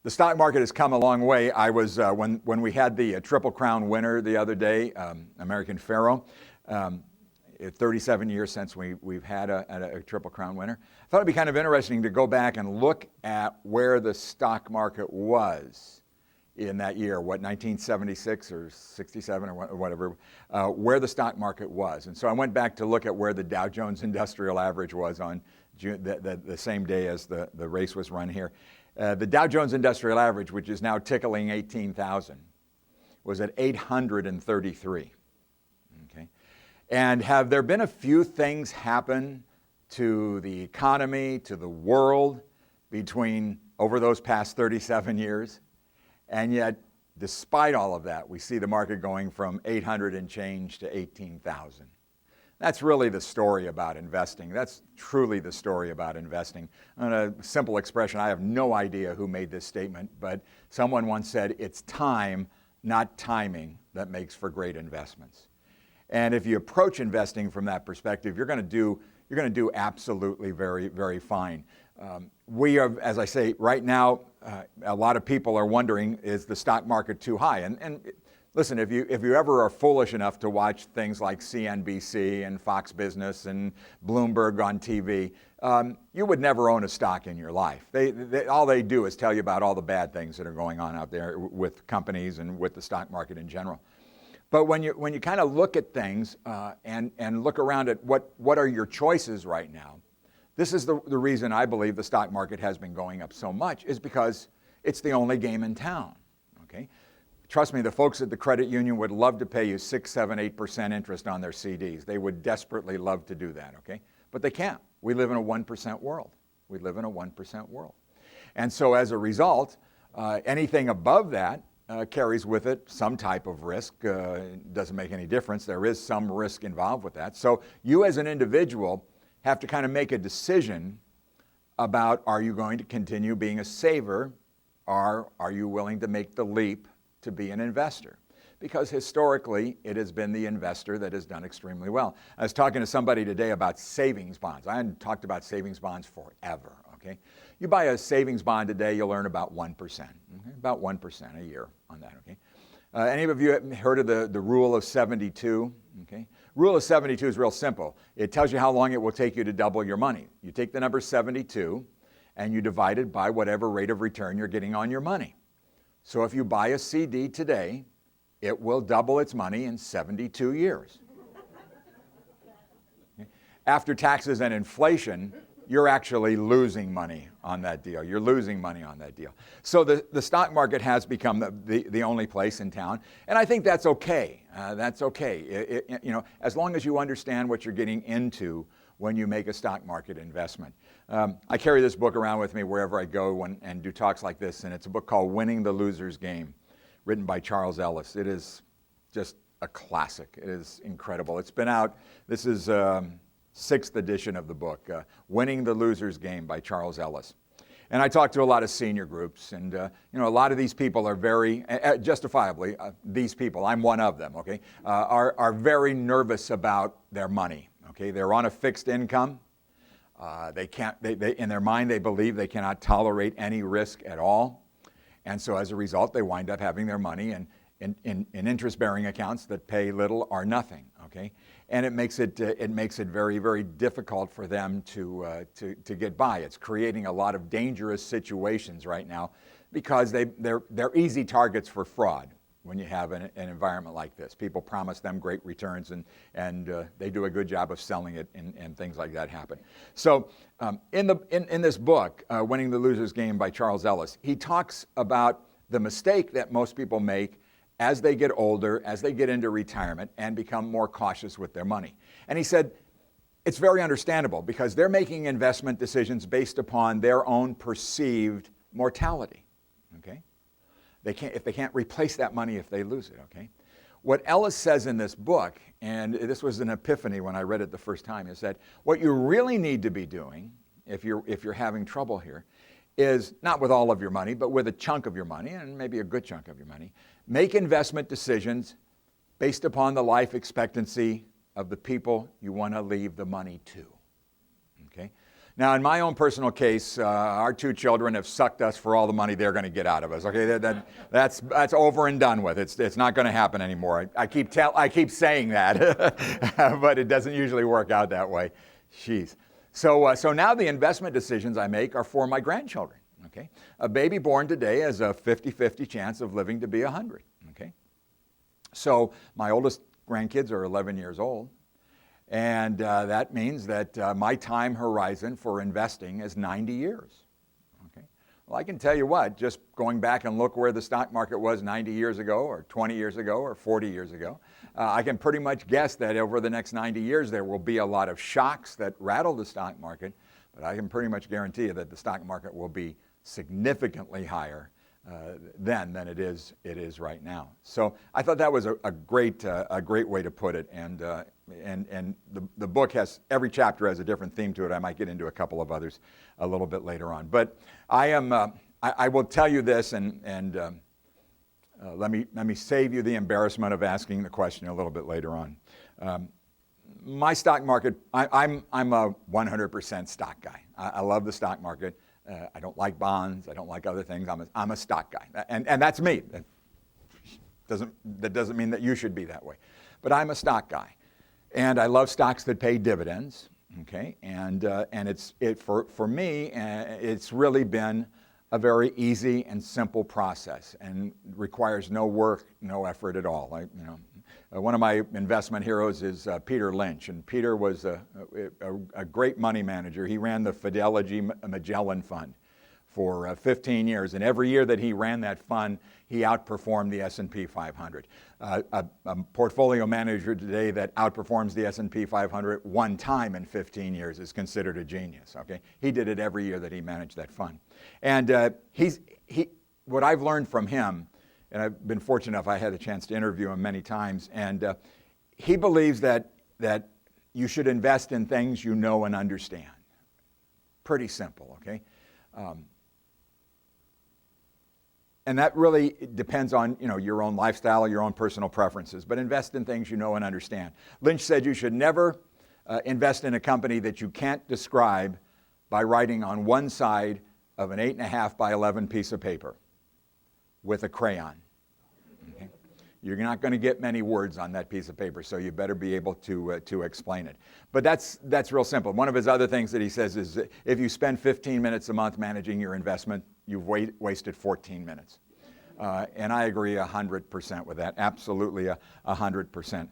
The stock market has come a long way. I was, when we had the Triple Crown winner the other day, American Pharoah, 37 years since we've had a Triple Crown winner. I thought it'd be kind of interesting to go back and look at where the stock market was in that year, 1976 or 67 or whatever, where the stock market was. And so I went back to look at where the Dow Jones Industrial Average was on June, the same day as the race was run here. The Dow Jones Industrial Average, which is now tickling 18,000, was at 833. Okay, and have there been a few things happen to the economy, to the world, over those past 37 years? And yet, despite all of that, we see the market going from 800 and change to 18,000. That's really the story about investing. That's truly the story about investing. On a simple expression, I have no idea who made this statement, but someone once said, it's time, not timing, that makes for great investments. And if you approach investing from that perspective, you're going to do absolutely very, very fine. We are, as I say, right now, a lot of people are wondering, is the stock market too high? And listen, if you ever are foolish enough to watch things like CNBC and Fox Business and Bloomberg on TV, you would never own a stock in your life. All they do is tell you about all the bad things that are going on out there with companies and with the stock market in general. But when you kind of look at things and look around at what are your choices right now, this is the reason I believe the stock market has been going up so much, is because it's the only game in town. Okay, trust me, the folks at the credit union would love to pay you 6, 7, 8% interest on their CDs. They would desperately love to do that. Okay, but they can't. We live in a 1% world. We live in a 1% world, and so as a result, anything above that carries with it some type of risk. It doesn't make any difference. There is some risk involved with that. So you as an individual have to kind of make a decision about, are you going to continue being a saver, or are you willing to make the leap to be an investor? Because historically, it has been the investor that has done extremely well. I was talking to somebody today about savings bonds. I hadn't talked about savings bonds forever, okay? You buy a savings bond today, you'll earn about 1%, okay? About 1% a year on that, okay? Any of you have heard of the rule of 72? Okay. Rule of 72 is real simple. It tells you how long it will take you to double your money. You take the number 72 and you divide it by whatever rate of return you're getting on your money. So if you buy a CD today, it will double its money in 72 years. Okay. After taxes and inflation, you're actually losing money on that deal. You're losing money on that deal. So the stock market has become the only place in town, and I think that's okay. That's okay. As long as you understand what you're getting into when you make a stock market investment. I carry this book around with me wherever I go and do talks like this, and it's a book called Winning the Loser's Game, written by Charles Ellis. It is just a classic. It is incredible. It's been out. This is 6th edition of the book, Winning the Loser's Game by Charles Ellis. And I talk to a lot of senior groups, and a lot of these people are very, justifiably, these people, I'm one of them, okay, are very nervous about their money, okay? They're on a fixed income. They in their mind, they believe they cannot tolerate any risk at all. And so as a result, they wind up having their money in interest-bearing accounts that pay little or nothing, okay? And it makes it very, very difficult for them to get by. It's creating a lot of dangerous situations right now because they're easy targets for fraud when you have an environment like this. People promise them great returns and they do a good job of selling it, and things like that happen. So in this book, Winning the Loser's Game by Charles Ellis, he talks about the mistake that most people make as they get older, as they get into retirement and become more cautious with their money. And he said, it's very understandable because they're making investment decisions based upon their own perceived mortality, okay? If they can't replace that money if they lose it, okay? What Ellis says in this book, and this was an epiphany when I read it the first time, is that what you really need to be doing, if you're having trouble here, is not with all of your money, but with a chunk of your money, and maybe a good chunk of your money, make investment decisions based upon the life expectancy of the people you want to leave the money to, okay? Now, in my own personal case, our two children have sucked us for all the money they're going to get out of us. Okay, that's over and done with. It's not going to happen anymore. I keep saying that, but it doesn't usually work out that way. Jeez. So now the investment decisions I make are for my grandchildren. Okay, a baby born today has a 50-50 chance of living to be 100. Okay, so my oldest grandkids are 11 years old. And that means that my time horizon for investing is 90 years. Okay. Well, I can tell you what, just going back and look where the stock market was 90 years ago or 20 years ago or 40 years ago, I can pretty much guess that over the next 90 years there will be a lot of shocks that rattle the stock market, but I can pretty much guarantee you that the stock market will be significantly higher then than it is right now. So I thought that was a great way to put it, and the book has, every chapter has a different theme to it. I might get into a couple of others a little bit later on, but I will tell you this, and let me save you the embarrassment of asking the question a little bit later on. My stock market, I'm a 100% stock guy. I love the stock market. I don't like bonds. I don't like other things. I'm a stock guy, and that's me. That doesn't mean that you should be that way, but I'm a stock guy, and I love stocks that pay dividends. Okay, and for me, it's really been a very easy and simple process, and requires no work, no effort at all. One of my investment heroes is Peter Lynch, and Peter was a great money manager. He ran the Fidelity Magellan Fund for 15 years, and every year that he ran that fund, he outperformed the S&P 500. A portfolio manager today that outperforms the S&P 500 one time in 15 years is considered a genius. Okay, he did it every year that he managed that fund, and what I've learned from him. And I've been fortunate enough, I had a chance to interview him many times, and he believes that you should invest in things you know and understand. Pretty simple, okay? And that really depends on your own lifestyle, your own personal preferences, but invest in things you know and understand. Lynch said you should never invest in a company that you can't describe by writing on one side of an 8.5 by 11 piece of paper with a crayon. Okay? You're not going to get many words on that piece of paper, so you better be able to explain it. But that's real simple. One of his other things that he says is if you spend 15 minutes a month managing your investment, you've wasted 14 minutes. And I agree 100% with that, absolutely 100%.